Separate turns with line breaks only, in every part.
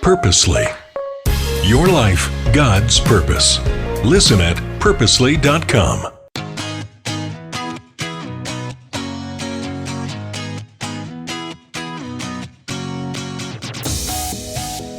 Purposely. Your life, God's purpose. Listen at purposely.com.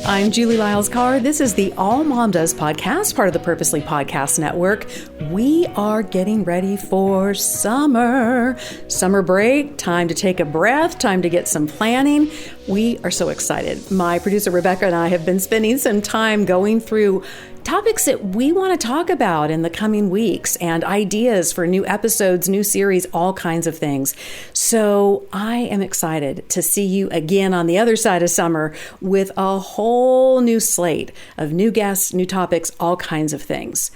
I'm Julie Lyles Carr. This is the AllMomDoes podcast, part of the Purposely Podcast Network. We are getting ready for summer. Summer break, time to take a breath, time to get some planning. We are so excited. My producer Rebecca and I have been spending some time going through topics that we want to talk about in the coming weeks and ideas for new episodes, new series, all kinds of things. So I am excited to see you again on the other side of summer with a whole new slate of new guests, new topics, all kinds of things.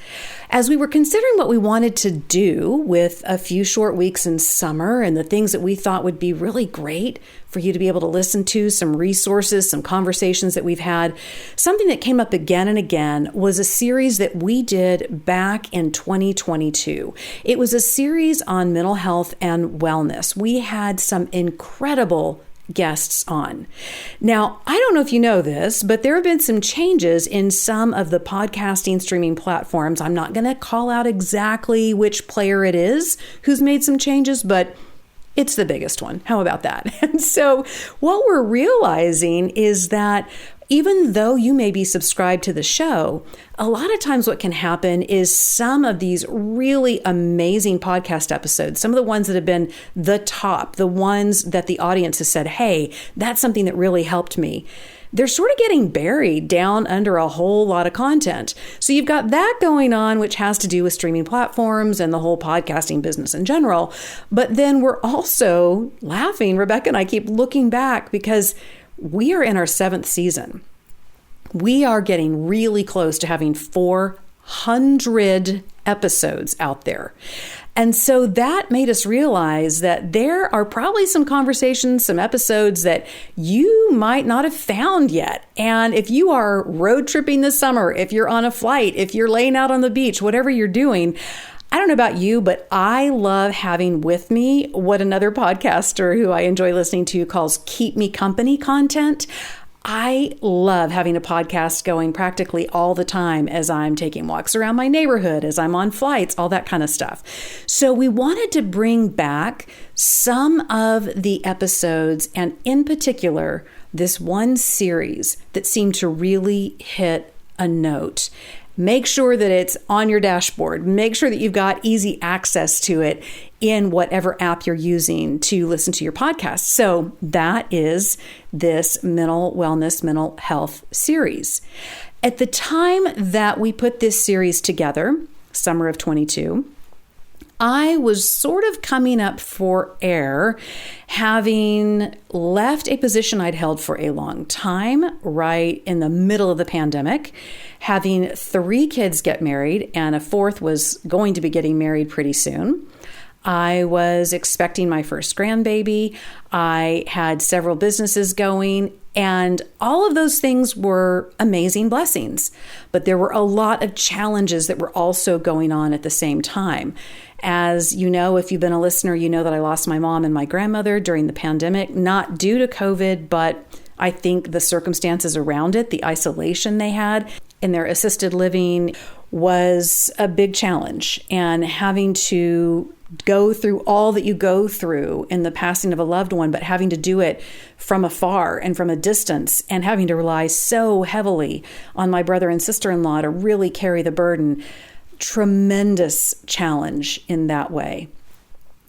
As we were considering what we wanted to do with a few short weeks in summer and the things that we thought would be really great for you to be able to listen to, some resources, some conversations that we've had, something that came up again and again was a series that we did back in 2022. It was a series on mental health and wellness. We had some incredible guests on. Now, I don't know if you know this, but there have been some changes in some of the podcasting streaming platforms. I'm not going to call out exactly which player it is who's made some changes, but it's the biggest one. How about that? And so what we're realizing is that even though you may be subscribed to the show, a lot of times what can happen is some of these really amazing podcast episodes, some of the ones that have been the top, the ones that the audience has said, hey, that's something that really helped me. They're sort of getting buried down under a whole lot of content. So you've got that going on, which has to do with streaming platforms and the whole podcasting business in general. But then we're also laughing. Rebecca and I keep looking back because we are in our 7th season. We are getting really close to having 400 episodes out there. And so that made us realize that there are probably some conversations, some episodes that you might not have found yet. And if you are road tripping this summer, if you're on a flight, if you're laying out on the beach, whatever you're doing, I don't know about you, but I love having with me what another podcaster who I enjoy listening to calls keep me company content. I love having a podcast going practically all the time as I'm taking walks around my neighborhood, as I'm on flights, all that kind of stuff. So we wanted to bring back some of the episodes, and in particular, this one series that seemed to really hit a note. Make sure that it's on your dashboard. Make sure that you've got easy access to it in whatever app you're using to listen to your podcast. So that is this mental wellness, mental health series. At the time that we put this series together, summer of 22, I was sort of coming up for air, having left a position I'd held for a long time, right in the middle of the pandemic, having 3 kids get married, and a 4th was going to be getting married pretty soon. I was expecting my first grandbaby. I had several businesses going, and all of those things were amazing blessings. But there were a lot of challenges that were also going on at the same time. As you know, if you've been a listener, you know that I lost my mom and my grandmother during the pandemic, not due to COVID, but I think the circumstances around it, the isolation they had in their assisted living was a big challenge. And having to go through all that you go through in the passing of a loved one, but having to do it from afar and from a distance, and having to rely so heavily on my brother and sister-in-law to really carry the burden. Tremendous challenge in that way.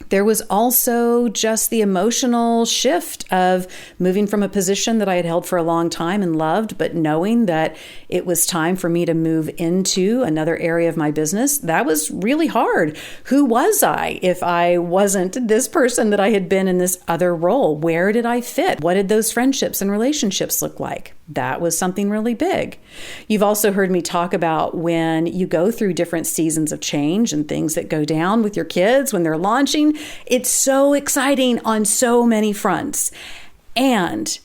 There was also just the emotional shift of moving from a position that I had held for a long time and loved, but knowing that it was time for me to move into another area of my business. That was really hard. Who was I if I wasn't this person that I had been in this other role? Where did I fit? What did those friendships and relationships look like? That was something really big. You've also heard me talk about when you go through different seasons of change and things that go down with your kids when they're launching. It's so exciting on so many fronts. And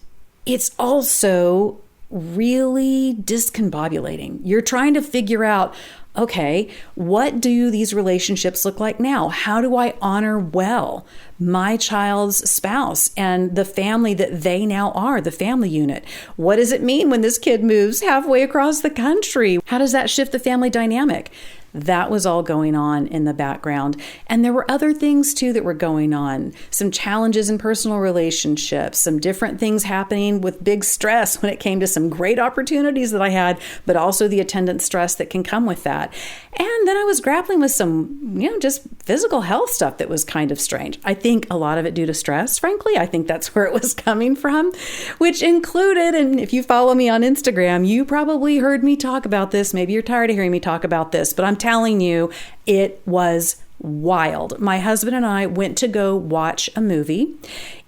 it's also really discombobulating. You're trying to figure out, okay, what do these relationships look like now? How do I honor well my child's spouse and the family that they now are, the family unit? What does it mean when this kid moves halfway across the country? How does that shift the family dynamic? That was all going on in the background. And there were other things too that were going on. Some challenges in personal relationships, some different things happening with big stress when it came to some great opportunities that I had, but also the attendant stress that can come with that. And then I was grappling with some, just physical health stuff that was kind of strange. I think a lot of it due to stress, frankly. I think that's where it was coming from, which included, and if you follow me on Instagram, you probably heard me talk about this. Maybe you're tired of hearing me talk about this, but I'm telling you, it was wild. My husband and I went to go watch a movie.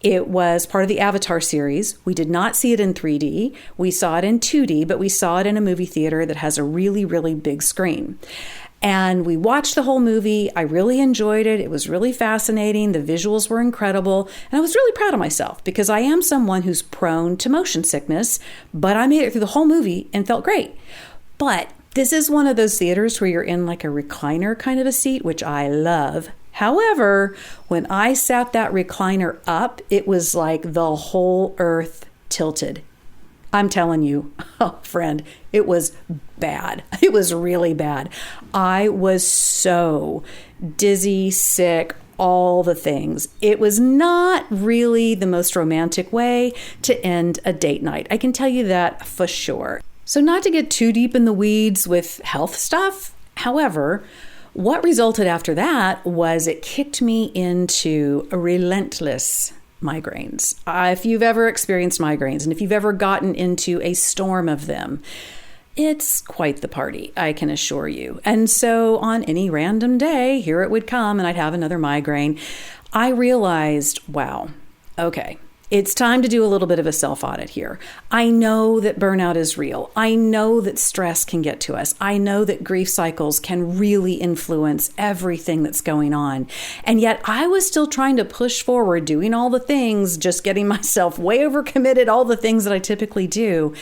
It was part of the Avatar series. We did not see it in 3D. We saw it in 2D, but we saw it in a movie theater that has a really, really big screen. And we watched the whole movie. I really enjoyed it. It was really fascinating. The visuals were incredible. And I was really proud of myself because I am someone who's prone to motion sickness, but I made it through the whole movie and felt great. But this is one of those theaters where you're in like a recliner kind of a seat, which I love. However, when I sat that recliner up, it was like the whole earth tilted. I'm telling you, oh, friend, it was bad. It was really bad. I was so dizzy, sick, all the things. It was not really the most romantic way to end a date night. I can tell you that for sure. So not to get too deep in the weeds with health stuff, however, what resulted after that was it kicked me into a relentless migraines. If you've ever experienced migraines and if you've ever gotten into a storm of them, it's quite the party, I can assure you. And so on any random day, here it would come and I'd have another migraine. I realized, wow, okay, it's time to do a little bit of a self-audit here. I know that burnout is real. I know that stress can get to us. I know that grief cycles can really influence everything that's going on. And yet I was still trying to push forward, doing all the things, just getting myself way overcommitted, all the things that I typically do.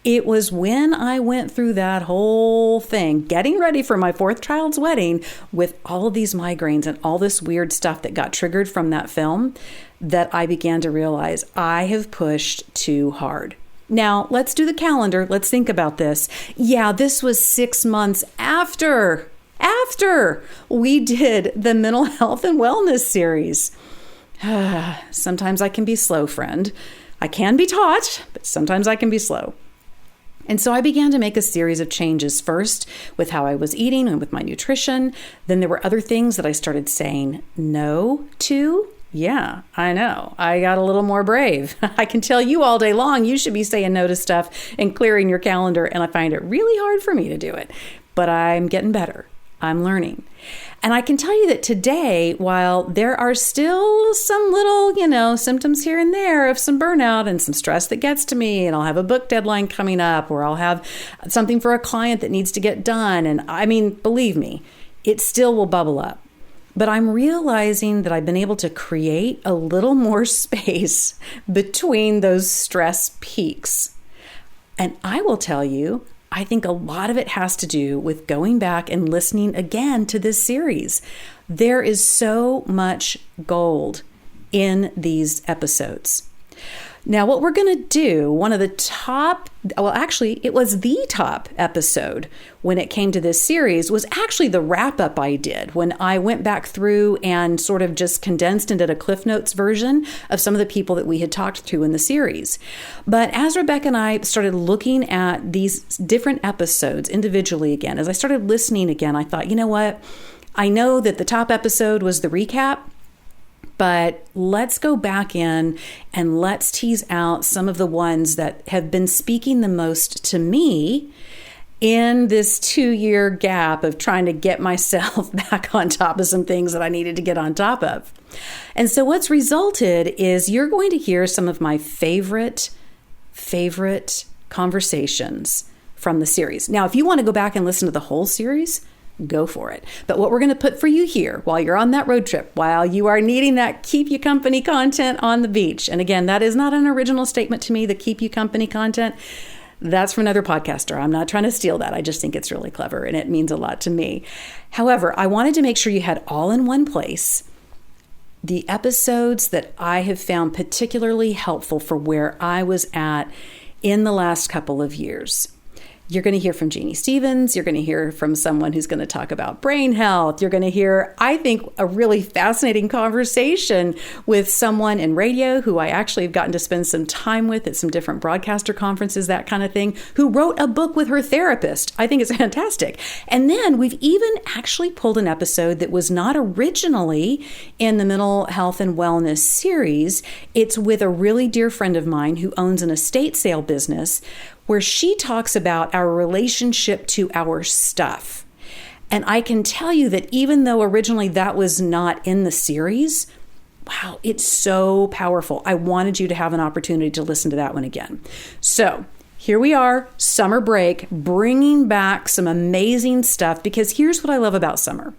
It was when I went through that whole thing, getting ready for my fourth child's wedding with all of these migraines and all this weird stuff that got triggered from that film, that I began to realize I have pushed too hard. Now, let's do the calendar. Let's think about this. Yeah, this was 6 months after we did the mental health and wellness series. Sometimes I can be slow, friend. I can be taught, but sometimes I can be slow. And so I began to make a series of changes, first with how I was eating and with my nutrition. Then there were other things that I started saying no to. Yeah, I know. I got a little more brave. I can tell you all day long, you should be saying no to stuff and clearing your calendar. And I find it really hard for me to do it. But I'm getting better. I'm learning. And I can tell you that today, while there are still some little, symptoms here and there of some burnout and some stress that gets to me, and I'll have a book deadline coming up, or I'll have something for a client that needs to get done. And I mean, believe me, it still will bubble up. But I'm realizing that I've been able to create a little more space between those stress peaks. And I will tell you, I think a lot of it has to do with going back and listening again to this series. There is so much gold in these episodes. Now, what we're going to do, one of the top, it was the top episode when it came to this series, was actually the wrap-up I did when I went back through and sort of just condensed and did a Cliff Notes version of some of the people that we had talked to in the series. But as Rebecca and I started looking at these different episodes individually again, as I started listening again, I thought, you know what? I know that the top episode was the recap, but let's go back in and let's tease out some of the ones that have been speaking the most to me in this 2-year gap of trying to get myself back on top of some things that I needed to get on top of. And so what's resulted is you're going to hear some of my favorite conversations from the series. Now, if you want to go back and listen to the whole series, go for it. But what we're going to put for you here while you're on that road trip, while you are needing that keep you company content on the beach. And again, that is not an original statement to me, the keep you company content. That's from another podcaster. I'm not trying to steal that. I just think it's really clever and it means a lot to me. However, I wanted to make sure you had all in one place the episodes that I have found particularly helpful for where I was at in the last couple of years. You're going to hear from Jeanne Stephens. You're going to hear from someone who's going to talk about brain health. You're going to hear, I think, a really fascinating conversation with someone in radio who I actually have gotten to spend some time with at some different broadcaster conferences, that kind of thing, who wrote a book with her therapist. I think it's fantastic. And then we've even actually pulled an episode that was not originally in the mental health and wellness series. It's with a really dear friend of mine who owns an estate sale business, where she talks about our relationship to our stuff. And I can tell you that even though originally that was not in the series, wow, it's so powerful. I wanted you to have an opportunity to listen to that one again. So here we are, summer break, bringing back some amazing stuff, because here's what I love about summer.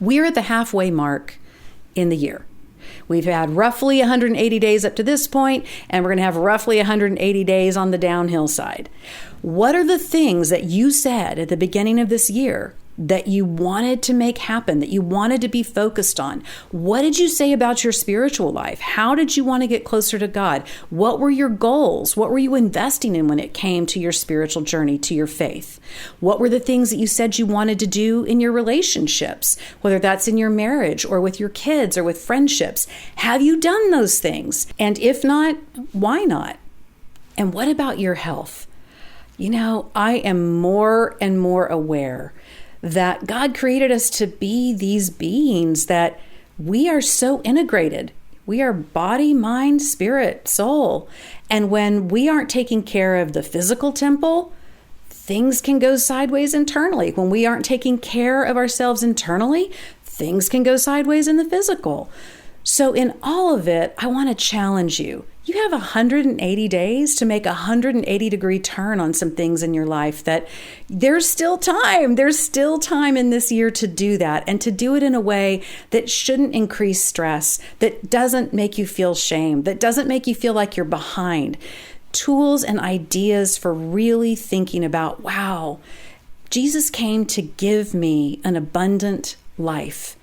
We're at the halfway mark in the year. We've had roughly 180 days up to this point, and we're going to have roughly 180 days on the downhill side. What are the things that you said at the beginning of this year that you wanted to make happen, that you wanted to be focused on? What did you say about your spiritual life? How did you want to get closer to God? What were your goals? What were you investing in when it came to your spiritual journey, to your faith? What were the things that you said you wanted to do in your relationships, whether that's in your marriage or with your kids or with friendships? Have you done those things? And if not, why not? And what about your health? You know, I am more and more aware that God created us to be these beings that we are so integrated. We are body, mind, spirit, soul. And when we aren't taking care of the physical temple, things can go sideways internally. When we aren't taking care of ourselves internally, things can go sideways in the physical. So in all of it, I want to challenge you. You have 180 days to make a 180-degree turn on some things in your life that there's still time. There's still time in this year to do that, and to do it in a way that shouldn't increase stress, that doesn't make you feel shame, that doesn't make you feel like you're behind. Tools and ideas for really thinking about, wow, Jesus came to give me an abundant life.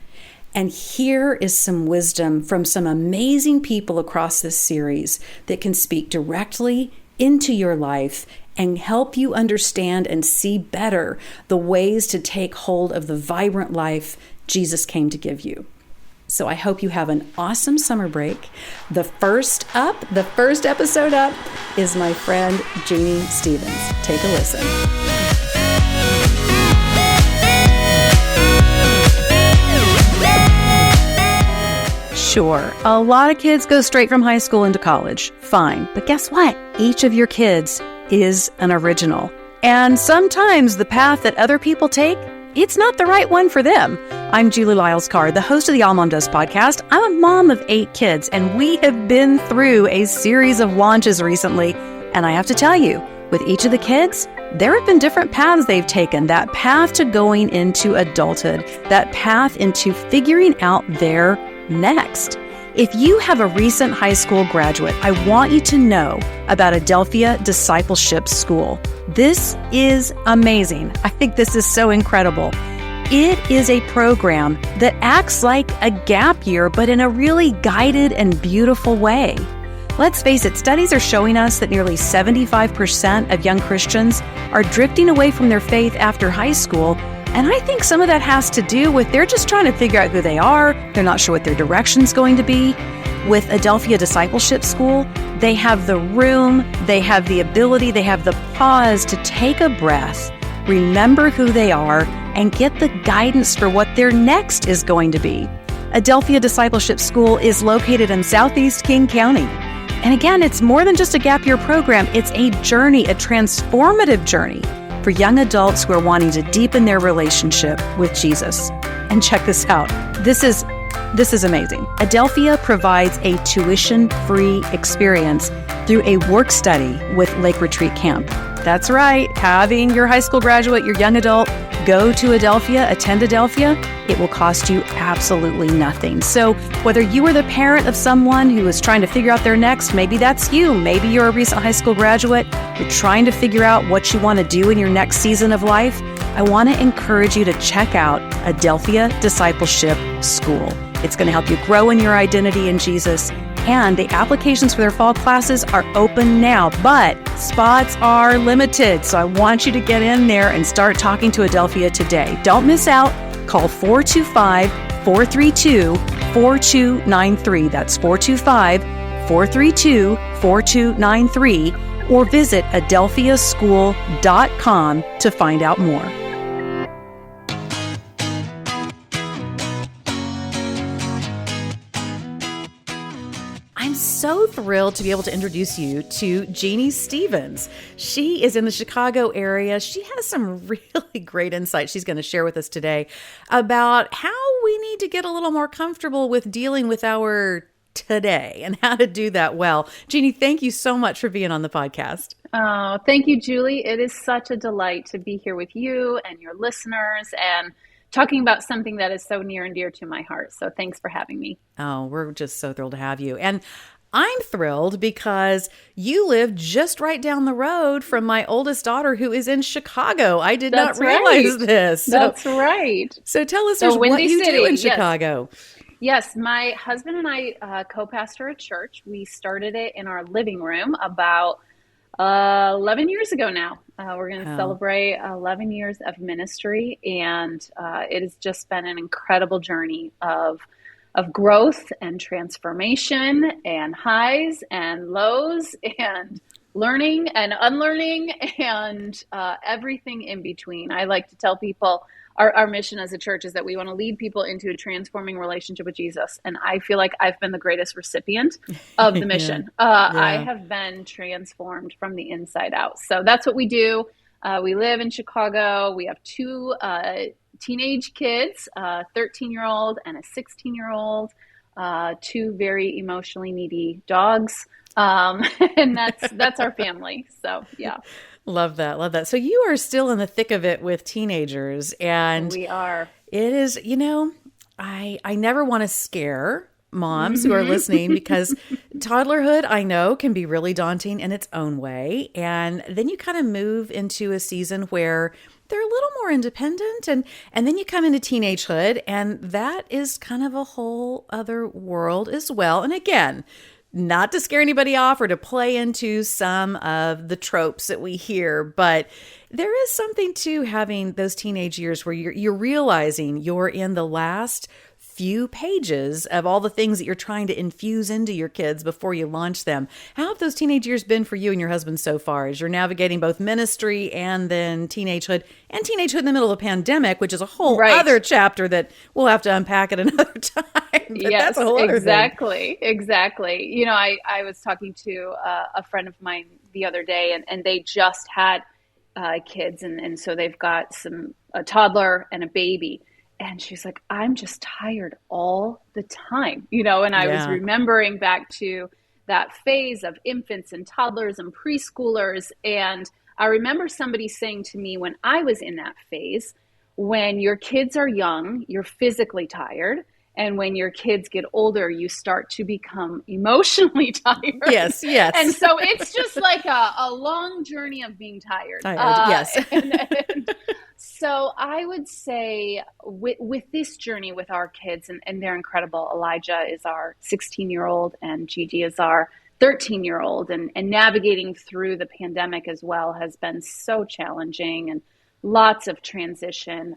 And here is some wisdom from some amazing people across this series that can speak directly into your life and help you understand and see better the ways to take hold of the vibrant life Jesus came to give you. So I hope you have an awesome summer break. The first episode up is my friend Jeanne Stephens. Take a listen. Sure, a lot of kids go straight from high school into college. Fine. But guess what? Each of your kids is an original. And sometimes the path that other people take, it's not the right one for them. I'm Julie Lyles Carr, the host of the AllMomDoes podcast. I'm a mom of 8 kids, and we have been through a series of launches recently. And I have to tell you, with each of the kids, there have been different paths they've taken. That path to going into adulthood, that path into figuring out their next. If you have a recent high school graduate, I want you to know about Adelphia Discipleship School. This is amazing. I think this is so incredible. It is a program that acts like a gap year, but in a really guided and beautiful way. Let's face it, studies are showing us that nearly 75% of young Christians are drifting away from their faith after high school. And I think some of that has to do with they're just trying to figure out who they are. They're not sure what their direction's going to be. With Adelphia Discipleship School, they have the room, they have the ability, they have the pause to take a breath, remember who they are, and get the guidance for what their next is going to be. Adelphia Discipleship School is located in Southeast King County. And again, it's more than just a gap year program. It's a journey, a transformative journey for young adults who are wanting to deepen their relationship with Jesus. And check this out. This is amazing. Adelphia provides a tuition-free experience through a work study with Lake Retreat Camp. That's right. Having your high school graduate, your young adult, go to Adelphia, attend Adelphia, it will cost you absolutely nothing. So whether you are the parent of someone who is trying to figure out their next, maybe that's you, maybe you're a recent high school graduate, you're trying to figure out what you want to do in your next season of life, I want to encourage you to check out Adelphia Discipleship School. It's going to help you grow in your identity in Jesus, and the applications for their fall classes are open now, but spots are limited. So I want you to get in there and start talking to Adelphia today. Don't miss out. Call 425-432-4293. That's 425-432-4293, or visit adelphiaschool.com to find out more. I'm so thrilled to be able to introduce you to Jeanne Stephens. She is in the Chicago area. She has some really great insights she's going to share with us today about how we need to get a little more comfortable with dealing with our today and how to do that well. Jeanne, thank you so much for being on the podcast.
Oh, thank you, Julie. It is such a delight to be here with you and your listeners and talking about something that is so near and dear to my heart. So thanks for having me.
Oh, we're just so thrilled to have you. And I'm thrilled because you live just right down the road from my oldest daughter who is in Chicago. I did not realize this.
That's right.
So tell us what you do in Chicago.
Yes, my husband and I co-pastor a church. We started it in our living room about 11 years ago now. We're going to celebrate 11 years of ministry, and it has just been an incredible journey of growth and transformation and highs and lows and learning and unlearning and everything in between. I like to tell people our mission as a church is that we want to lead people into a transforming relationship with Jesus. And I feel like I've been the greatest recipient of the mission. I have been transformed from the inside out. So that's what we do. We live in Chicago. We have two teenage kids, a 13-year-old and a 16-year-old, two very emotionally needy dogs. And that's our family. So, yeah.
Love that. Love that. So you are still in the thick of it with teenagers, and
we are.
It is, I never want to scare moms who are listening because toddlerhood, I know, can be really daunting in its own way. And then you kind of move into a season where they're a little more independent, and then you come into teenagehood, and that is kind of a whole other world as well. And again, not to scare anybody off or to play into some of the tropes that we hear, but there is something to having those teenage years where you're realizing you're in the last few pages of all the things that you're trying to infuse into your kids before you launch them. How have those teenage years been for you and your husband so far as you're navigating both ministry and then teenagehood in the middle of a pandemic, which is a whole other chapter that we'll have to unpack at another time.
Yes,
that's a whole other
exactly. I was talking to a friend of mine the other day, and they just had kids, and so they've got a toddler and a baby. And she's like, I'm just tired all the time, and I was remembering back to that phase of infants and toddlers and preschoolers. And I remember somebody saying to me when I was in that phase, when your kids are young, you're physically tired. And when your kids get older, you start to become emotionally tired.
Yes.
And so it's just like a long journey of being tired.
Yes.
and so I would say with this journey with our kids, and they're incredible. Elijah is our 16-year-old and Gigi is our 13-year-old. And navigating through the pandemic as well has been so challenging and lots of transition.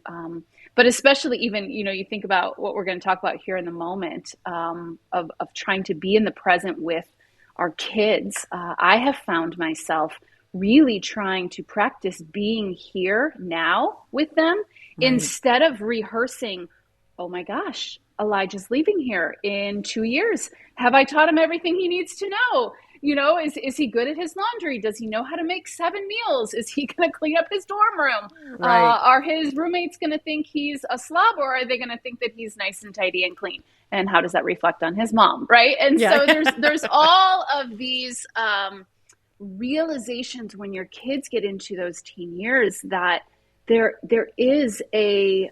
But especially even, you think about what we're going to talk about here in a moment of trying to be in the present with our kids. I have found myself really trying to practice being here now with them instead of rehearsing, oh my gosh, Elijah's leaving here in 2 years. Have I taught him everything he needs to know? Is he good at his laundry? Does he know how to make 7 meals? Is he going to clean up his dorm room? Are his roommates going to think he's a slob, or are they going to think that he's nice and tidy and clean? And how does that reflect on his mom? Right. And so there's all of these realizations when your kids get into those teen years that there is a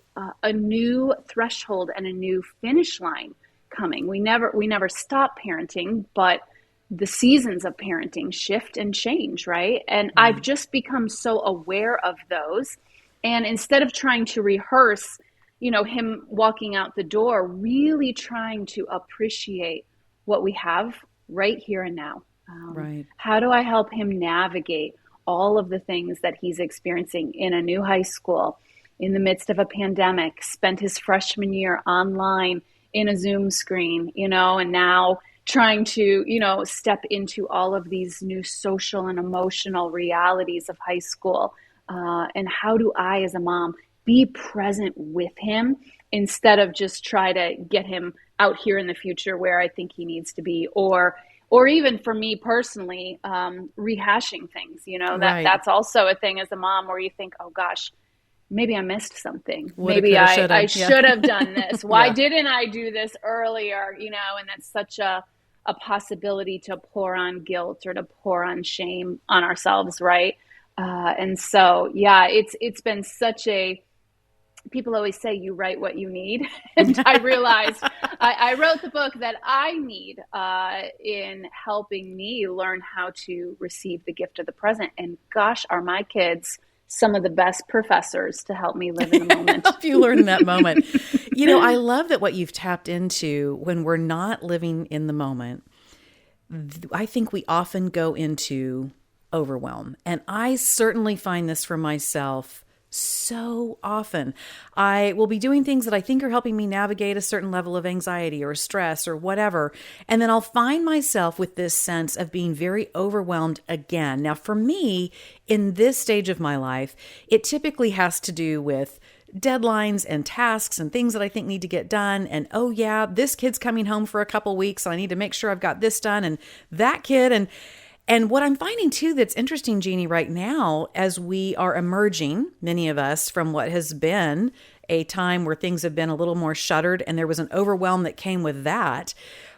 new threshold and a new finish line coming. We never stop parenting, but the seasons of parenting shift and change, right? And I've just become so aware of those. And instead of trying to rehearse, him walking out the door, really trying to appreciate what we have right here and now.
Right.
How do I help him navigate all of the things that he's experiencing in a new high school, in the midst of a pandemic, spent his freshman year online in a Zoom screen, and now trying to, step into all of these new social and emotional realities of high school. And how do I, as a mom, be present with him instead of just try to get him out here in the future where I think he needs to be, or even for me personally, rehashing things, that's also a thing as a mom where you think, oh gosh, maybe I missed something. Maybe I should have done this. Why didn't I do this earlier? And that's such a possibility to pour on guilt or to pour on shame on ourselves. Right. And so, it's been such people always say you write what you need. And I realized I wrote the book that I need in helping me learn how to receive the gift of the present. And gosh, are my kids some of the best professors to help me live in the moment.
Help you learn in that moment. I love that what you've tapped into when we're not living in the moment. I think we often go into overwhelm. And I certainly find this for myself so often. I will be doing things that I think are helping me navigate a certain level of anxiety or stress or whatever. And then I'll find myself with this sense of being very overwhelmed again. Now, for me, in this stage of my life, it typically has to do with deadlines and tasks and things that I think need to get done. And, oh yeah, this kid's coming home for a couple weeks, so I need to make sure I've got this done, and that kid. And what I'm finding too that's interesting, Jeannie, right now, as we are emerging, many of us, from what has been a time where things have been a little more shuttered, and there was an overwhelm that came with that.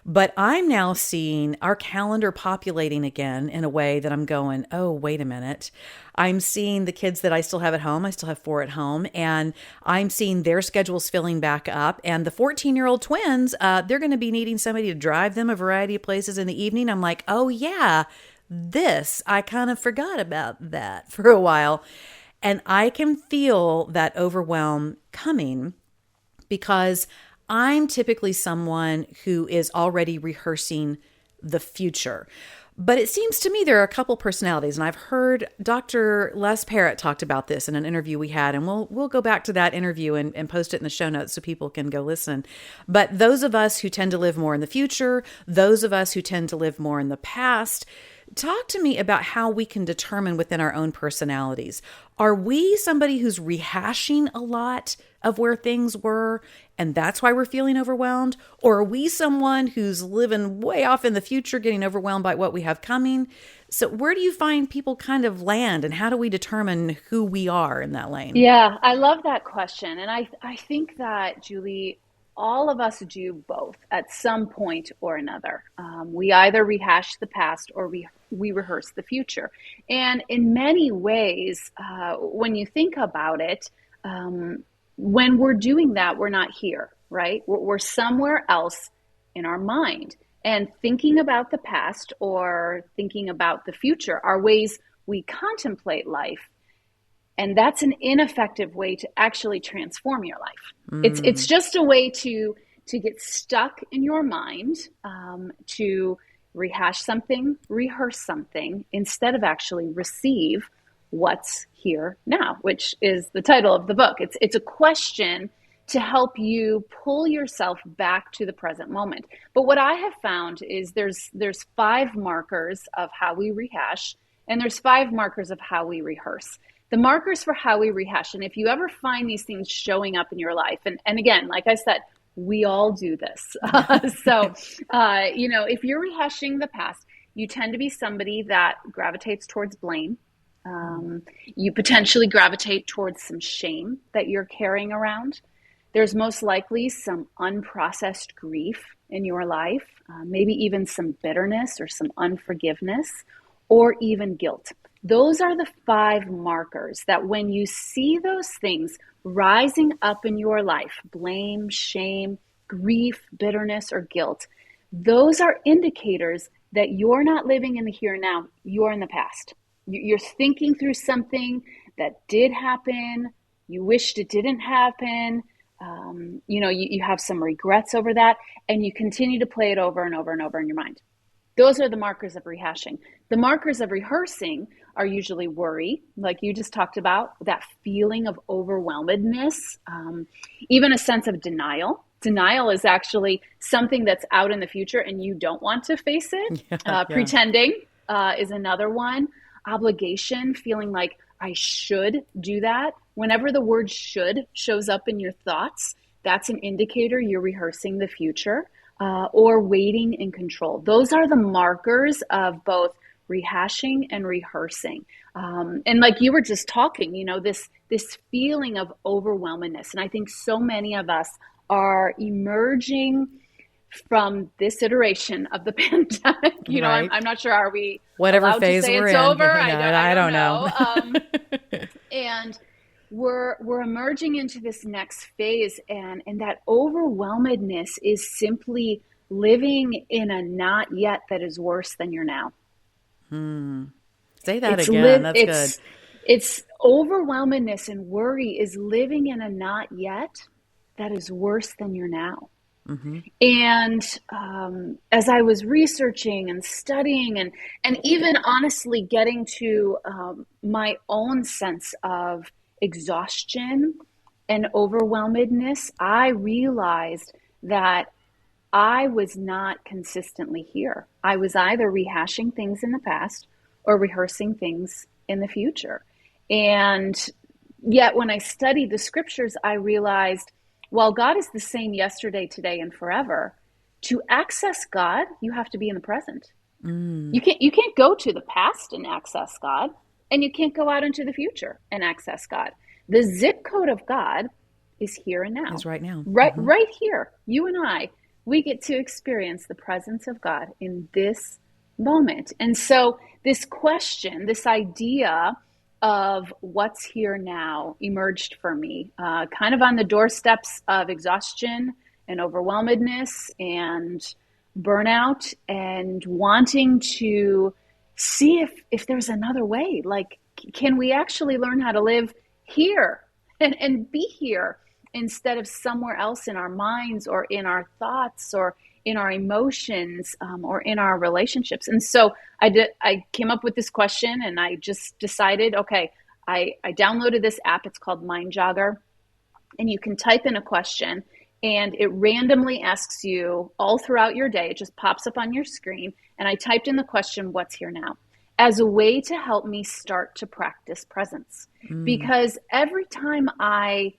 But I'm now seeing our calendar populating again in a way that I'm going, oh, wait a minute. I'm seeing the kids that I still have at home. I still have 4 at home, and I'm seeing their schedules filling back up. And the 14-year-old twins, they're going to be needing somebody to drive them a variety of places in the evening. I'm like, oh yeah, I kind of forgot about that for a while. And I can feel that overwhelm coming because I'm typically someone who is already rehearsing the future. But it seems to me there are a couple personalities, and I've heard Dr. Les Parrott talked about this in an interview we had, and we'll go back to that interview and post it in the show notes so people can go listen. But those of us who tend to live more in the future, those of us who tend to live more in the past, talk to me about how we can determine within our own personalities. Are we somebody who's rehashing a lot of where things were, and that's why we're feeling overwhelmed? Or are we someone who's living way off in the future, getting overwhelmed by what we have coming? So where do you find people kind of land, and how do we determine who we are in that lane?
Yeah, I love that question. And I think that, Julie, all of us do both at some point or another. We either rehash the past or we rehearse the future. And in many ways, when you think about it, when we're doing that, we're not here, right? We're somewhere else in our mind. And thinking about the past or thinking about the future are ways we contemplate life. And that's an ineffective way to actually transform your life. It's just a way to get stuck in your mind, to rehash something, rehearse something, instead of actually receive what's here now, which is the title of the book. It's a question to help you pull yourself back to the present moment. But what I have found is there's 5 markers of how we rehash, and there's 5 markers of how we rehearse. The markers for how we rehash, and if you ever find these things showing up in your life, and again, like I said, we all do this. So, if you're rehashing the past, you tend to be somebody that gravitates towards blame. You potentially gravitate towards some shame that you're carrying around. There's most likely some unprocessed grief in your life, maybe even some bitterness or some unforgiveness, or even guilt. Those are the 5 markers that when you see those things rising up in your life, blame, shame, grief, bitterness, or guilt, those are indicators that you're not living in the here and now, you're in the past. You're thinking through something that did happen, you wished it didn't happen, you have some regrets over that, and you continue to play it over and over and over in your mind. Those are the markers of rehashing. The markers of rehearsing are usually worry, like you just talked about, that feeling of overwhelmedness, even a sense of denial. Denial is actually something that's out in the future and you don't want to face it. Pretending is another one. Obligation, feeling like I should do that. Whenever the word should shows up in your thoughts, that's an indicator you're rehearsing the future. Or waiting and control. Those are the markers of both rehashing and rehearsing. And like you were just talking, this feeling of overwhelmedness. And I think so many of us are emerging from this iteration of the pandemic.
Right.
I'm not sure, are we
whatever
allowed
phase
to say
we're
it's
in?
over?
I don't know.
And we're emerging into this next phase, and that overwhelmedness is simply living in a not yet that is worse than your now.
Say that again. That's good.
It's overwhelmedness and worry is living in a not yet that is worse than your now. Mm-hmm. And as I was researching and studying and even honestly getting to my own sense of exhaustion and overwhelmedness, I realized that I was not consistently here. I was either rehashing things in the past or rehearsing things in the future. And yet when I studied the scriptures, I realized, while God is the same yesterday, today, and forever, to access God, you have to be in the present. You can't go to the past and access God, and you can't go out into the future and access God. The zip code of God is here and now.
Is right now.
Right here. You and I, we get to experience the presence of God in this moment. And so this question, this idea of what's here now emerged for me, kind of on the doorsteps of exhaustion and overwhelmedness and burnout, and wanting to see if there's another way. Like, can we actually learn how to live here and be here instead of somewhere else in our minds or in our thoughts or in our emotions or in our relationships? And so I came up with this question, and I just decided, okay, I downloaded this app. It's called Mind Jogger, and you can type in a question and it randomly asks you all throughout your day. It just pops up on your screen. And I typed in the question, what's here now, as a way to help me start to practice presence. Because every time I,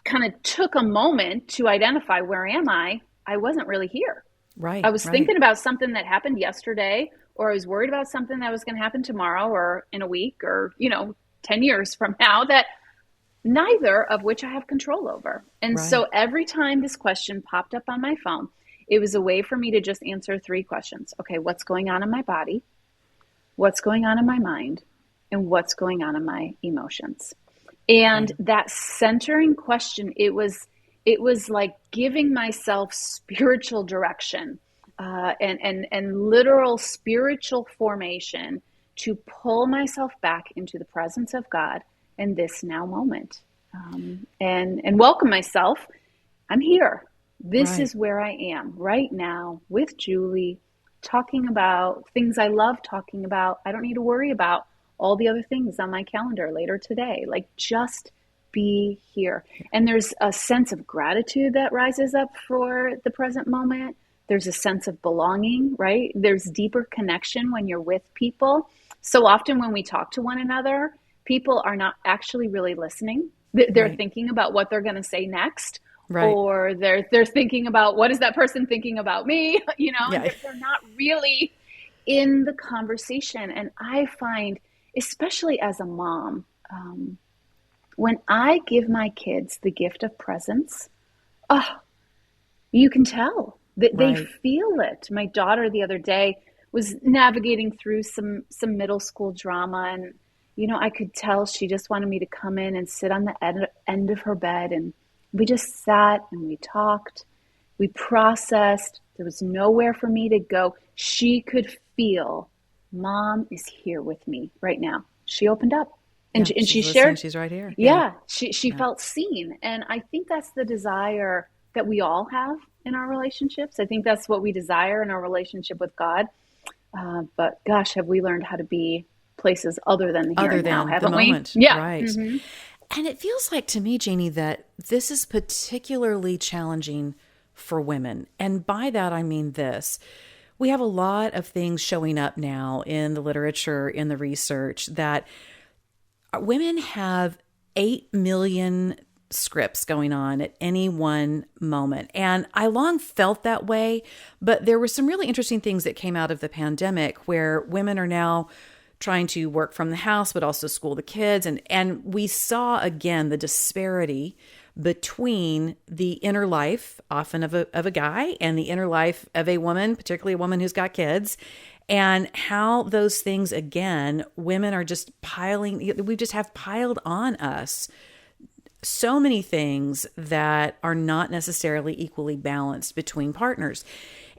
kind of took a moment to identify where am I wasn't really here.
Right.
I was thinking about something that happened yesterday, or I was worried about something that was going to happen tomorrow or in a week or, 10 years from now, that neither of which I have control over. And so every time this question popped up on my phone, it was a way for me to just answer 3 questions. Okay, what's going on in my body? What's going on in my mind? And what's going on in my emotions? And that centering question, it was like giving myself spiritual direction and literal spiritual formation to pull myself back into the presence of God in this now moment, and welcome myself. I'm here. This is where I am right now with Julie, talking about things I love talking about. I don't need to worry about all the other things on my calendar later today. Like, just be here. And there's a sense of gratitude that rises up for the present moment. There's a sense of belonging, right? There's deeper connection when you're with people. So often when we talk to one another, people are not actually really listening. They're thinking about what they're going to say next. Right. Or they're thinking about, what is that person thinking about me? They're not really in the conversation. And I find, especially as a mom, when I give my kids the gift of presence, you can tell that they feel it. My daughter the other day, was navigating through some middle school drama, and I could tell she just wanted me to come in and sit on the end of her bed, and we just sat and we talked. We processed. There was nowhere for me to go. She could feel, Mom is here with me right now. She opened up and,
Yeah,
and she
she's
shared.
She's right here.
Yeah, she felt seen. And I think that's the desire that we all have in our relationships. I think that's what we desire in our relationship with God. But gosh, have we learned how to be places other than the here and now, haven't we?
Moment.
Yeah.
Right.
Mm-hmm.
And it feels like to me, Jeannie, that this is particularly challenging for women. And by that, I mean this. We have a lot of things showing up now in the literature, in the research, that women have 8 million scripts going on at any one moment. And I long felt that way, but there were some really interesting things that came out of the pandemic where women are now trying to work from the house, but also school the kids. And we saw again the disparity between the inner life, often of a guy, and the inner life of a woman, particularly a woman who's got kids, and how those things, again, women are just we just have piled on us so many things that are not necessarily equally balanced between partners.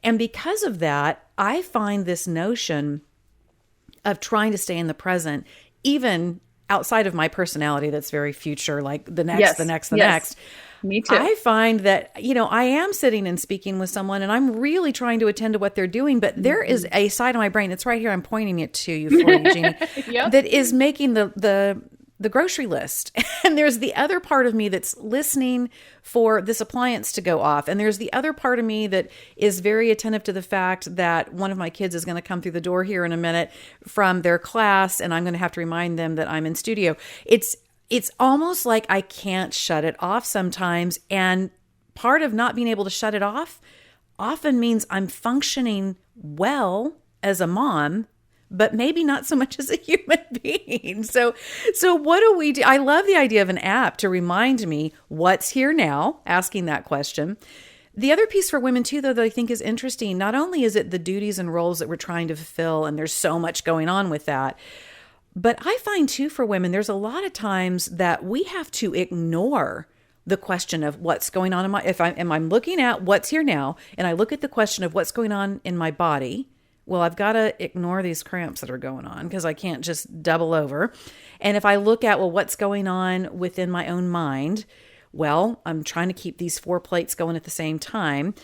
And because of that, I find this notion of trying to stay in the present, even outside of my personality that's very future, like the next.
Me too.
I find that, I am sitting and speaking with someone and I'm really trying to attend to what they're doing, but there is a side of my brain, it's right here, I'm pointing it to you for you, Jeannie,
Yep.
that is making the grocery list. And there's the other part of me that's listening for this appliance to go off. And there's the other part of me that is very attentive to the fact that one of my kids is going to come through the door here in a minute from their class, and I'm going to have to remind them that I'm in studio. It's almost like I can't shut it off sometimes. And part of not being able to shut it off often means I'm functioning well as a mom, but maybe not so much as a human being. So what do we do? I love the idea of an app to remind me what's here now, asking that question. The other piece for women too, though, that I think is interesting, not only is it the duties and roles that we're trying to fulfill, and there's so much going on with that, but I find too for women, there's a lot of times that we have to ignore the question of what's going on in I'm looking at what's here now, and I look at the question of what's going on in my body. Well, I've got to ignore these cramps that are going on because I can't just double over. And if I look at, what's going on within my own mind, I'm trying to keep these 4 plates going at the same time.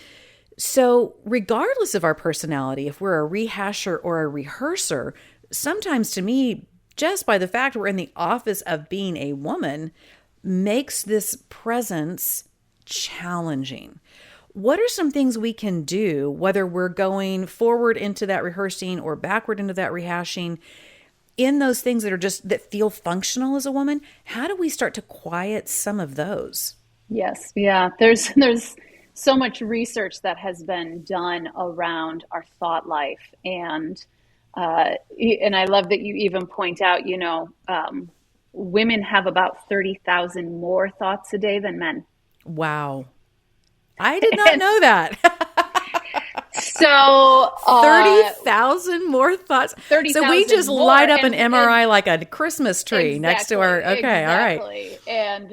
So regardless of our personality, if we're a rehasher or a rehearser, sometimes to me, just by the fact we're in the office of being a woman, makes this presence challenging. What are some things we can do, whether we're going forward into that rehearsing or backward into that rehashing, in those things that feel functional as a woman? How do we start to quiet some of those?
Yes. Yeah. There's so much research that has been done around our thought life. And I love that you even point out, women have about 30,000 more thoughts a day than men.
Wow. I did not know that.
So
30,000 more thoughts.
30,000
so we just
more,
light up an MRI like a Christmas tree next to our. Okay, all right.
And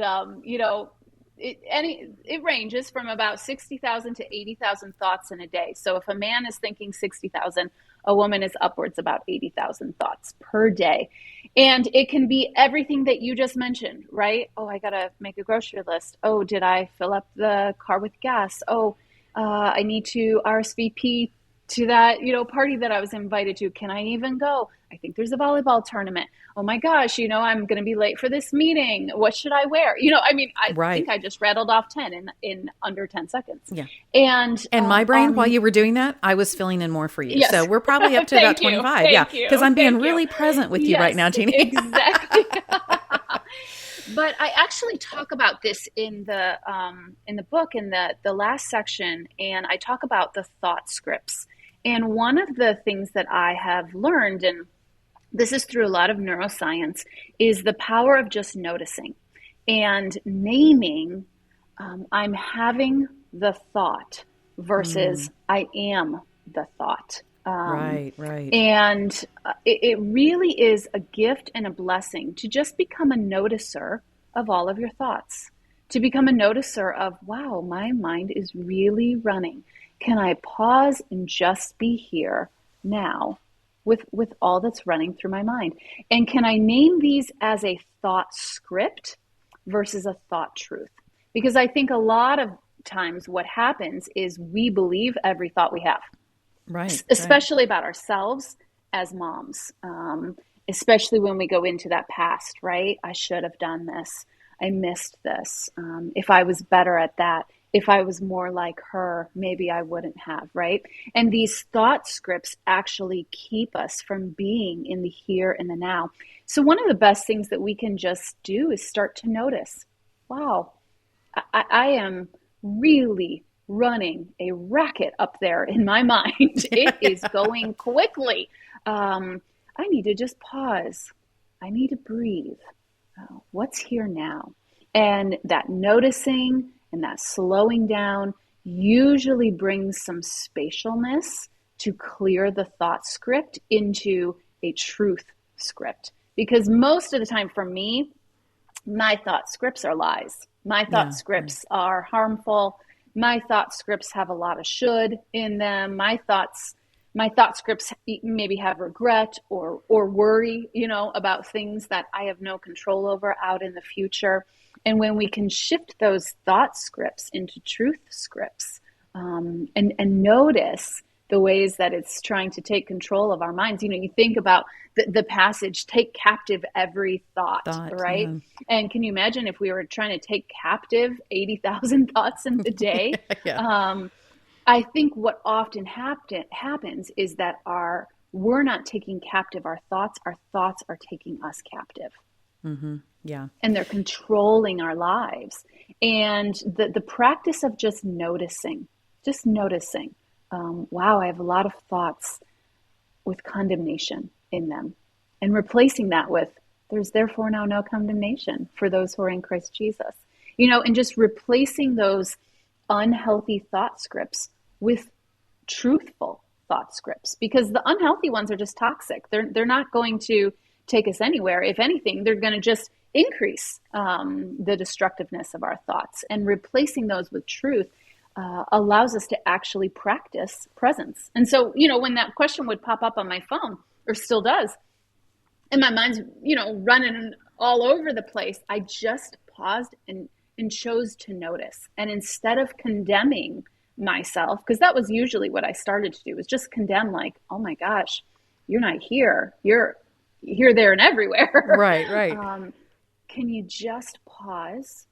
it ranges from about 60,000 to 80,000 thoughts in a day. So if a man is thinking 60,000, a woman is upwards about 80,000 thoughts per day. And it can be everything that you just mentioned, right? Oh, I got to make a grocery list. Oh, did I fill up the car with gas? Oh, I need to RSVP to that, party that I was invited to. Can I even go? I think there's a volleyball tournament. Oh my gosh, I'm going to be late for this meeting. What should I wear? I think I just rattled off 10 in under 10 seconds.
Yeah.
And
my brain, while you were doing that, I was filling in more for you.
Yes.
So we're probably up to about 25. Yeah. Because I'm being really present with you right now, Jeannie.
Exactly. But I actually talk about this in the book, in the last section, and I talk about the thought scripts. And one of the things that I have learned, and this is through a lot of neuroscience, is the power of just noticing and naming. I'm having the thought versus I am the thought.
Right, right.
And it really is a gift and a blessing to just become a noticer of all of your thoughts, to become a noticer of, wow, my mind is really running. Can I pause and just be here now with all that's running through my mind? And can I name these as a thought script versus a thought truth? Because I think a lot of times what happens is we believe every thought we have.
Right.
Especially about ourselves as moms, especially when we go into that past, right? I should have done this. I missed this. If I was better at that, if I was more like her, maybe I wouldn't have, right? And these thought scripts actually keep us from being in the here and the now. So one of the best things that we can just do is start to notice, wow, I am really running a racket up there in my mind. It is going quickly. I need to just pause. I need to breathe. What's here now? And that noticing and that slowing down usually brings some spatialness to clear the thought script into a truth script. Because most of the time for me, my thought scripts are lies. My thought scripts are harmful. My thought scripts have a lot of should in them. My thought scripts maybe have regret or worry, about things that I have no control over out in the future. And when we can shift those thought scripts into truth scripts, and notice the ways that it's trying to take control of our minds. You think about the passage, take captive every thought, right? Yeah. And can you imagine if we were trying to take captive 80,000 thoughts in the day? Yeah. I think what often happens is that we're not taking captive our thoughts are taking us captive.
Mm-hmm. Yeah.
And they're controlling our lives. And the practice of just noticing, wow, I have a lot of thoughts with condemnation in them, and replacing that with, there's therefore now no condemnation for those who are in Christ Jesus, and just replacing those unhealthy thought scripts with truthful thought scripts, because the unhealthy ones are just toxic. They're not going to take us anywhere. If anything, they're going to just increase the destructiveness of our thoughts, and replacing those with truth allows us to actually practice presence. And so, when that question would pop up on my phone, or still does, and my mind's, running all over the place, I just paused and chose to notice. And instead of condemning myself, because that was usually what I started to do, was just condemn, like, oh my gosh, you're not here. You're here, there, and everywhere.
Right.
Can you just pause,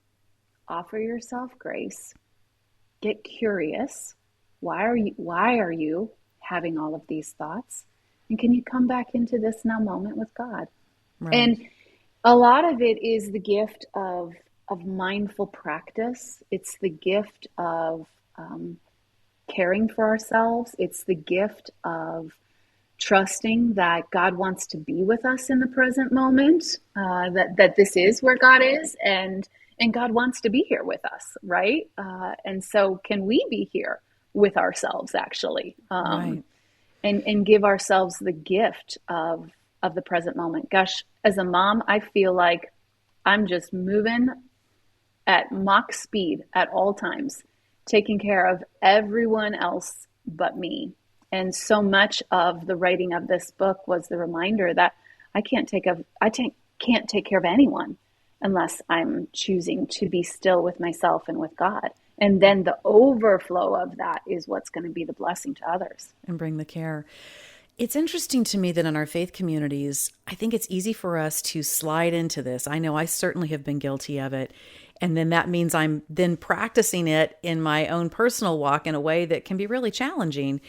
offer yourself grace, get curious. Why are you having all of these thoughts? And can you come back into this now moment with God? Right. And a lot of it is the gift of mindful practice. It's the gift of caring for ourselves. It's the gift of trusting that God wants to be with us in the present moment, that this is where God is, and God wants to be here with us, right? And so can we be here with ourselves, actually, right. and give ourselves the gift of the present moment. Gosh, as a mom, I feel like I'm just moving at Mach speed at all times, taking care of everyone else but me. And so much of the writing of this book was the reminder that I can't take care of anyone unless I'm choosing to be still with myself and with God. And then the overflow of that is what's going to be the blessing to others.
And bring the care. It's interesting to me that in our faith communities, I think it's easy for us to slide into this. I know I certainly have been guilty of it. And then that means I'm then practicing it in my own personal walk in a way that can be really challenging.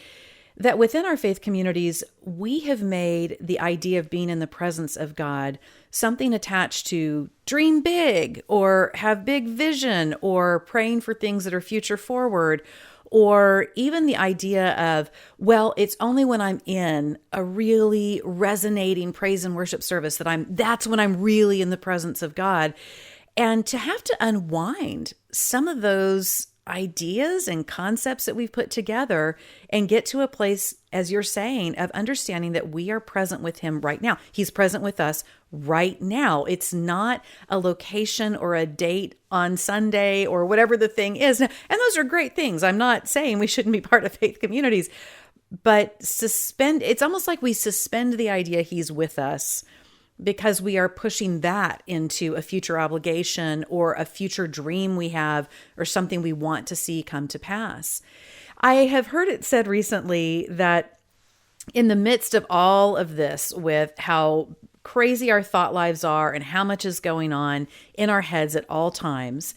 That within our faith communities, we have made the idea of being in the presence of God something attached to dream big, or have big vision, or praying for things that are future forward, or even the idea of, well, it's only when I'm in a really resonating praise and worship service that's when I'm really in the presence of God. And to have to unwind some of those ideas and concepts that we've put together and get to a place, as you're saying, of understanding that we are present with him right now. He's present with us right now. It's not a location or a date on Sunday or whatever the thing is. And those are great things. I'm not saying we shouldn't be part of faith communities, but it's almost like we suspend the idea he's with us because we are pushing that into a future obligation or a future dream we have or something we want to see come to pass. I have heard it said recently that in the midst of all of this, with how crazy our thought lives are and how much is going on in our heads at all times,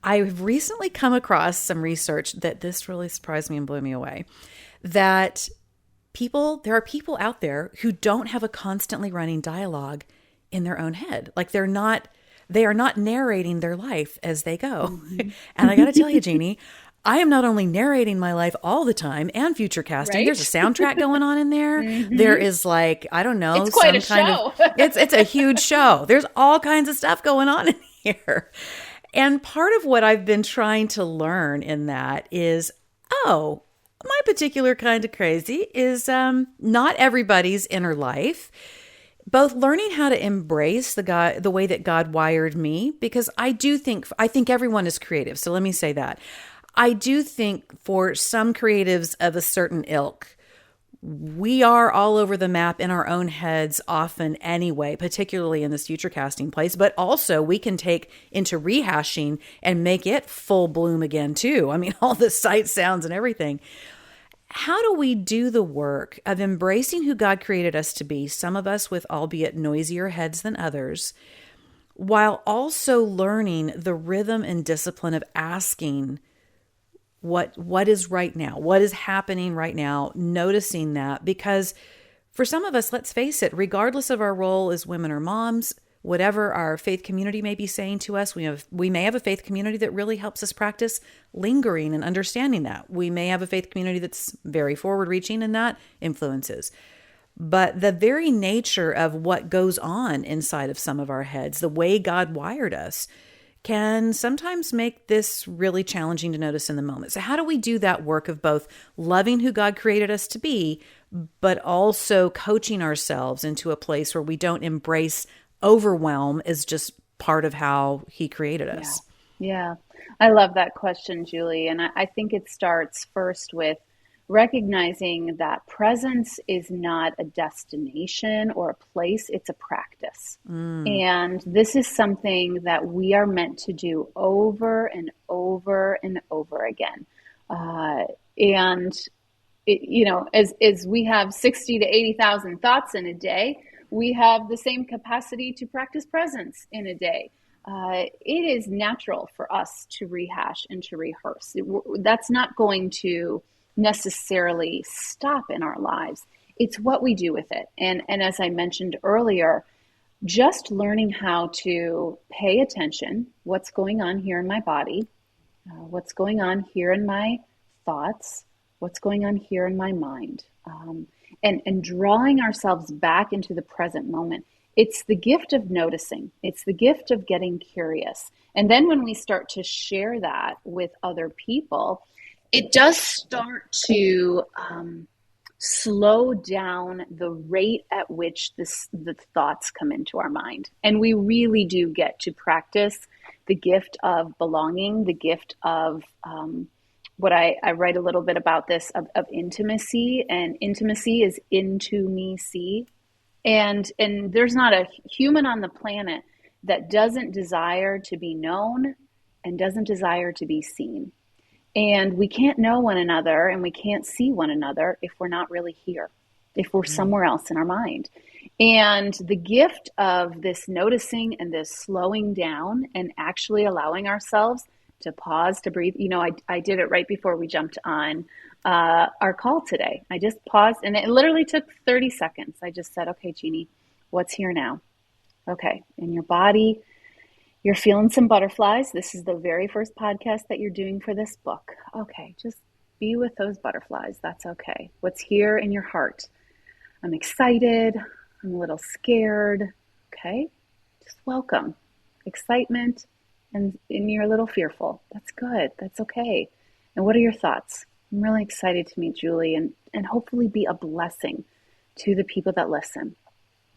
I've recently come across some research that this really surprised me and blew me away, that there are people out there who don't have a constantly running dialogue in their own head. Like they are not narrating their life as they go. Mm-hmm. And I got to tell you, Jeannie, I am not only narrating my life all the time and future casting. Right? There's a soundtrack going on in there. Mm-hmm. There is like, I don't know,
it's quite a show.
It's a huge show. There's all kinds of stuff going on in here. And part of what I've been trying to learn in that is, my particular kind of crazy is not everybody's inner life. Both learning how to embrace the way that God wired me, because I think everyone is creative. So let me say that. I do think for some creatives of a certain ilk, we are all over the map in our own heads often anyway, particularly in this future casting place, but also we can take into rehashing and make it full bloom again too. I mean, all the sights, sounds, and everything. How do we do the work of embracing who God created us to be, some of us with albeit noisier heads than others, while also learning the rhythm and discipline of asking what is right now, what is happening right now, noticing that? Because for some of us, let's face it, regardless of our role as women or moms, whatever our faith community may be saying to us, we may have a faith community that really helps us practice lingering and understanding that. We may have a faith community that's very forward-reaching and that influences. But the very nature of what goes on inside of some of our heads, the way God wired us, can sometimes make this really challenging to notice in the moment. So how do we do that work of both loving who God created us to be, but also coaching ourselves into a place where we don't embrace overwhelm as just part of how he created us?
Yeah. I love that question, Julie. And I think it starts first with recognizing that presence is not a destination or a place, it's a practice. And this is something that we are meant to do over and over and over again. As we have 60 to 80,000 thoughts in a day, we have the same capacity to practice presence in a day. It is natural for us to rehash and to rehearse. That's not going to necessarily stop in our lives. It's what we do with it. And as I mentioned earlier, just learning how to pay attention, what's going on here in my body, what's going on here in my thoughts, what's going on here in my mind, and drawing ourselves back into the present moment. It's the gift of noticing. It's the gift of getting curious. And then when we start to share that with other people, it does start to slow down the rate at which the thoughts come into our mind. And we really do get to practice the gift of belonging, the gift of what I write a little bit about this, of intimacy. And intimacy is into me see. And there's not a human on the planet that doesn't desire to be known and doesn't desire to be seen. And we can't know one another and we can't see one another if we're not really here, if we're somewhere else in our mind. And the gift of this noticing and this slowing down and actually allowing ourselves to pause, to breathe. I did it right before we jumped on our call today. I just paused and it literally took 30 seconds. I just said, okay, Jeannie, what's here now? Okay, in your body, you're feeling some butterflies. This is the very first podcast that you're doing for this book. Okay, just be with those butterflies. That's okay. What's here in your heart? I'm excited. I'm a little scared. Okay, just welcome excitement and you're a little fearful. That's good. That's okay. And what are your thoughts? I'm really excited to meet Julie and hopefully be a blessing to the people that listen.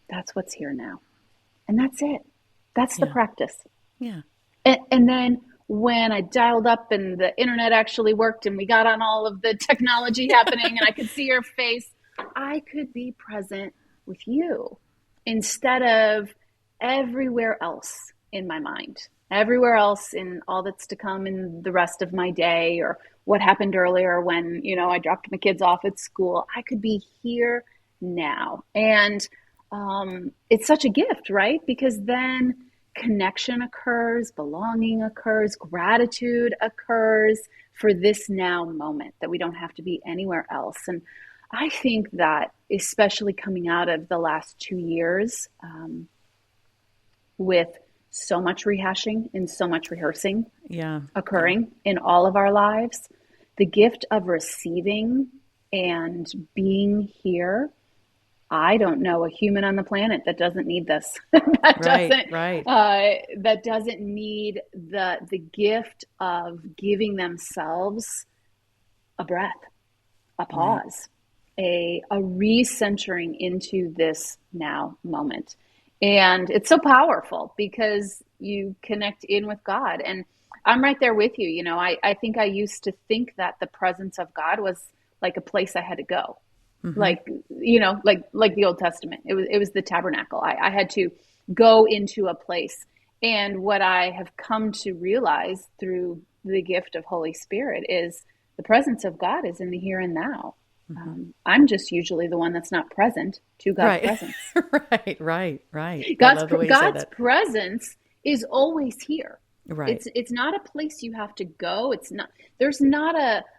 That's what's here now. And that's it. That's the practice.
Yeah.
And then when I dialed up and the internet actually worked and we got on all of the technology happening and I could see your face, I could be present with you instead of everywhere else in my mind, everywhere else in all that's to come in the rest of my day, or what happened earlier when, I dropped my kids off at school. I could be here now. And it's such a gift, right? Because then connection occurs, belonging occurs, gratitude occurs for this now moment, that we don't have to be anywhere else. And I think that especially coming out of the last 2 years, with so much rehashing and so much rehearsing occurring in all of our lives, the gift of receiving and being here, I don't know a human on the planet that doesn't need this. that doesn't need the gift of giving themselves a breath, a pause, a recentering into this now moment. And it's so powerful because you connect in with God. And I'm right there with you. I think I used to think that the presence of God was like a place I had to go. Mm-hmm. Like the Old Testament. It was the tabernacle. I had to go into a place. And what I have come to realize through the gift of Holy Spirit is the presence of God is in the here and now. Mm-hmm. I'm just usually the one that's not present to God's presence.
Right.
God's presence is always here.
Right.
It's not a place you have to go. There's not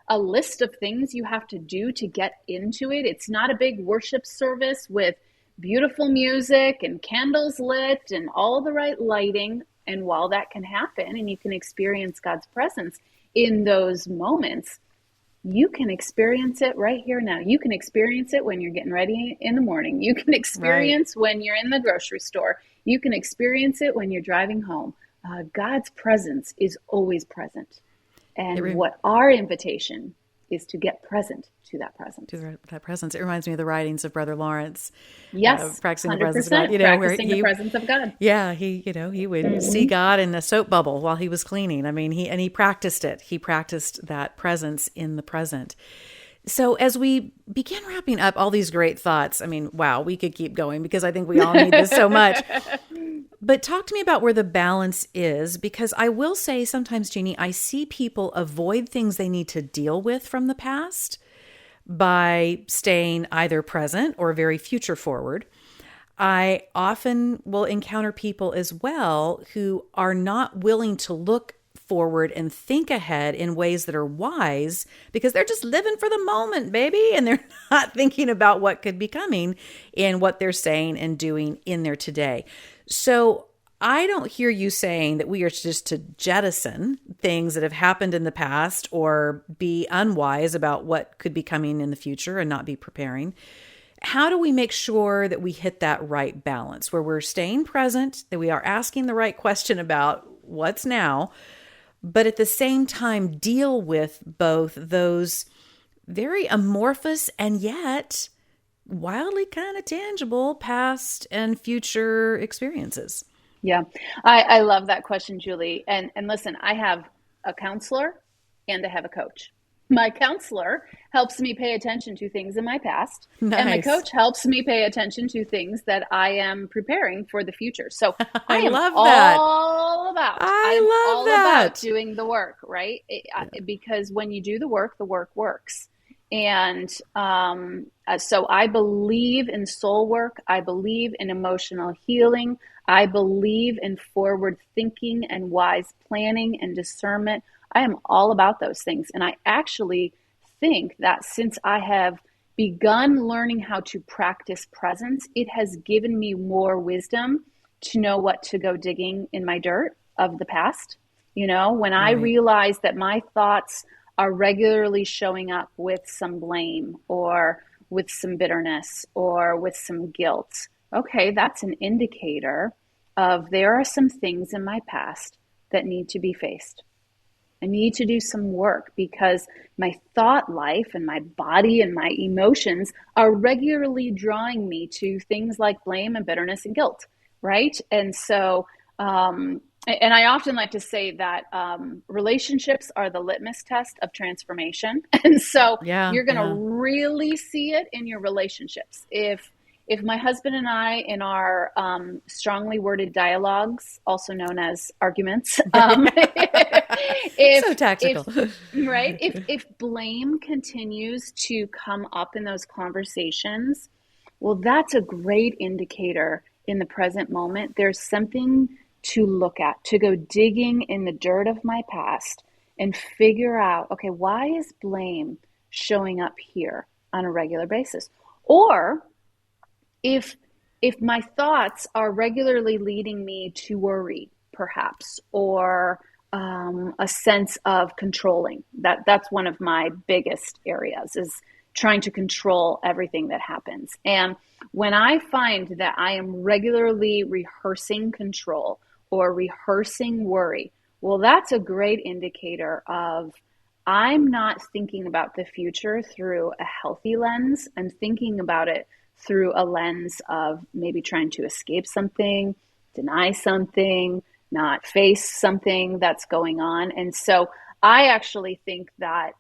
a list of things you have to do to get into it. It's not a big worship service with beautiful music and candles lit and all the right lighting. And while that can happen and you can experience God's presence in those moments, you can experience it right here now. You can experience it when you're getting ready in the morning. You can experience when you're in the grocery store. You can experience it when you're driving home. God's presence is always present. And what our invitation is to get present to that presence.
It reminds me of the writings of Brother Lawrence.
Yes,
practicing
100%,
the presence of God.
The presence of God.
Yeah, he would see God in a soap bubble while he was cleaning. I mean, he practiced it. He practiced that presence in the present. So as we begin wrapping up all these great thoughts, I mean, wow, we could keep going because I think we all need this so much. But talk to me about where the balance is, because I will say sometimes, Jeannie, I see people avoid things they need to deal with from the past by staying either present or very future forward. I often will encounter people as well who are not willing to look forward and think ahead in ways that are wise because they're just living for the moment, baby. And they're not thinking about what could be coming in what they're saying and doing in their today. So I don't hear you saying that we are just to jettison things that have happened in the past or be unwise about what could be coming in the future and not be preparing. How do we make sure that we hit that right balance where we're staying present, that we are asking the right question about what's now, but at the same time deal with both those very amorphous and yet wildly kind of tangible past and future experiences?
Yeah, I love that question, Julie. And listen, I have a counselor and I have a coach. My counselor helps me pay attention to things in my past.
Nice.
And my coach helps me pay attention to things that I am preparing for the future. So I am
love that.
all about doing the work, right? Because when you do the work works. And so I believe in soul work. I believe in emotional healing. I believe in forward thinking and wise planning and discernment. I am all about those things. And I actually think that since I have begun learning how to practice presence, it has given me more wisdom to know what to go digging in my dirt of the past. When I realize that my thoughts are regularly showing up with some blame or with some bitterness or with some guilt. Okay, that's an indicator of there are some things in my past that need to be faced. I need to do some work because my thought life and my body and my emotions are regularly drawing me to things like blame and bitterness and guilt, right? And so, and I often like to say that relationships are the litmus test of transformation. And so you're going to really see it in your relationships. If my husband and I, in our strongly worded dialogues, also known as arguments,
so tactical,
right? If blame continues to come up in those conversations, well, that's a great indicator in the present moment. There's something to look at, to go digging in the dirt of my past and figure out, okay, why is blame showing up here on a regular basis? Or if my thoughts are regularly leading me to worry, perhaps, or a sense of controlling, that's one of my biggest areas, is trying to control everything that happens. And when I find that I am regularly rehearsing control or rehearsing worry, well, that's a great indicator of I'm not thinking about the future through a healthy lens. I'm thinking about it through a lens of maybe trying to escape something, deny something, not face something that's going on. And so I actually think that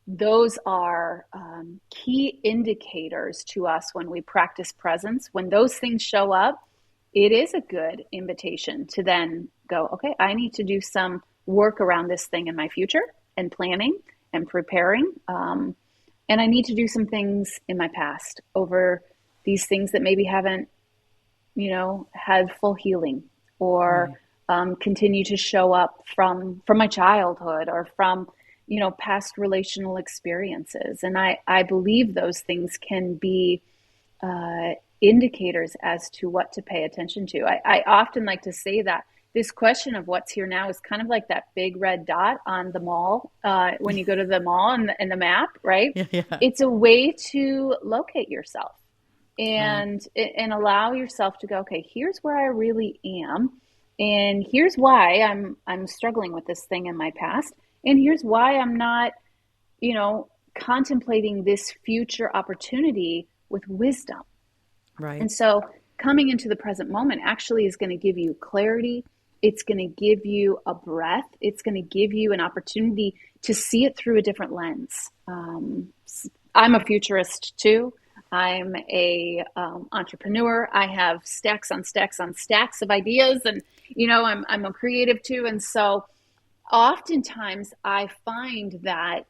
those are key indicators to us when we practice presence. When those things show up, it is a good invitation to then go, okay, I need to do some work around this thing in my future and planning and preparing. And I need to do some things in my past over these things that maybe haven't, had full healing, or continue to show up from my childhood or from, past relational experiences. And I believe those things can be indicators as to what to pay attention to. I often like to say that this question of what's here now is kind of like that big red dot on the mall when you go to the mall and the map, right? Yeah. It's a way to locate yourself and allow yourself to go, okay, here's where I really am, and here's why I'm struggling with this thing in my past, and here's why I'm not, contemplating this future opportunity with wisdom. Right. And so coming into the present moment actually is going to give you clarity. It's going to give you a breath. It's going to give you an opportunity to see it through a different lens. I'm a futurist too. I'm a entrepreneur. I have stacks on stacks on stacks of ideas, and I'm a creative too. And so oftentimes I find that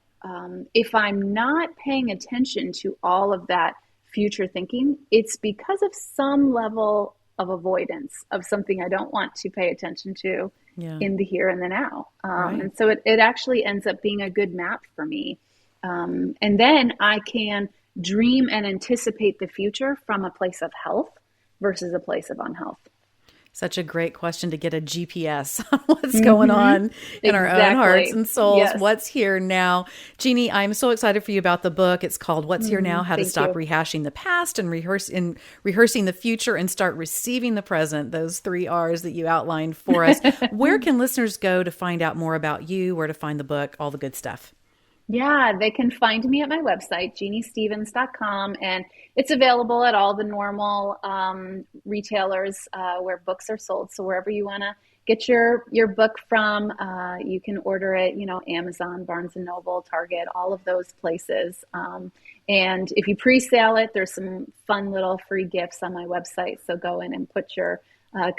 if I'm not paying attention to all of that future thinking, it's because of some level of avoidance of something I don't want to pay attention to in the here and the now. And so it actually ends up being a good map for me. And then I can dream and anticipate the future from a place of health versus a place of unhealth.
Such a great question to get a GPS on what's going on in our own hearts and souls. Yes. What's here now? Jeanne, I'm so excited for you about the book. It's called What's Here Now? How to Stop Rehashing the Past and Rehearsing the Future and Start Receiving the Present. Those 3 R's that you outlined for us. Where can listeners go to find out more about you, where to find the book, all the good stuff?
Yeah, they can find me at my website, JeanneStephens.com, and it's available at all the normal retailers where books are sold. So wherever you want to get your book from, you can order it, Amazon, Barnes & Noble, Target, all of those places. And if you pre-sale it, there's some fun little free gifts on my website. So go in and put your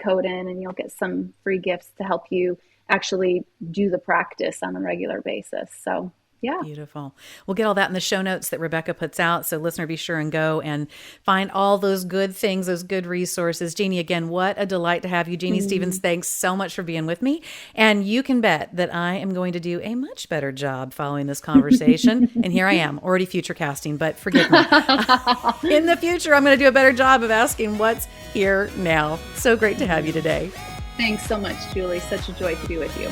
code in, and you'll get some free gifts to help you actually do the practice on a regular basis. So yeah.
Beautiful. We'll get all that in the show notes that Rebecca puts out. So listener, be sure and go and find all those good things, those good resources. Jeanne, again, what a delight to have you. Jeanne Stephens, thanks so much for being with me. And you can bet that I am going to do a much better job following this conversation. And here I am, already future casting, but forgive me. In the future, I'm going to do a better job of asking what's here now. So great to have you today.
Thanks so much, Julie. Such a joy to be with you.